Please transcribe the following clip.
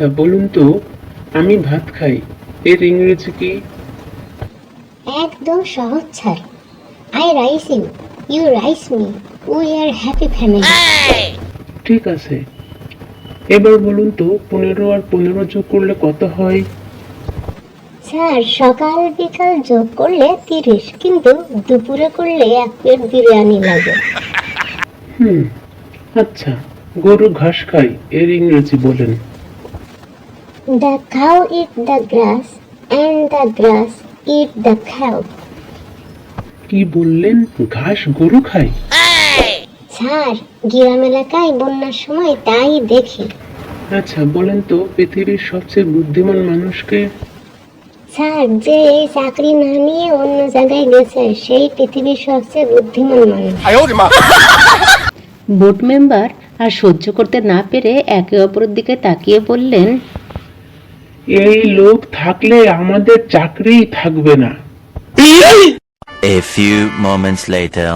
আচ্ছা বলুন তো, আমি ভাত খাই এর ইংরেজি কি? একদম সহজ sir. I rice you, you rice me, we are happy family. ঠিক আছে, এবার বলুন তো 15 আর 15 যোগ করলে কত হয়? স্যার সকাল বিকাল যোগ করলে 30, কিন্তু দুপুরে করলে 1 প্লেট বিরিয়ানি লাগে। হুম, আচ্ছা, গরু ঘাস খায় এর ইংরেজি বলেন। The cow it the grass and the grass it the cow. কি বললেন, ঘাস গরু খায়? স্যার গ্রাম এলাকায় বন্যার সময় তাই দেখি। আচ্ছা বলেন তো, পৃথিবীর সবচেয়ে বুদ্ধিমান মানুষকে? স্যার যে এই চাকরি না নিয়ে অন্য জায়গায় গেছে সেই পৃথিবীর সবচেয়ে বুদ্ধিমান মানুষ। বোর্ড মেম্বার আর সহ্য করতে না পেরে একে অপরের দিকে তাকিয়ে বললেন, এই লোক থাকলে আমাদের চাকরিই থাকবে না। A few moments later.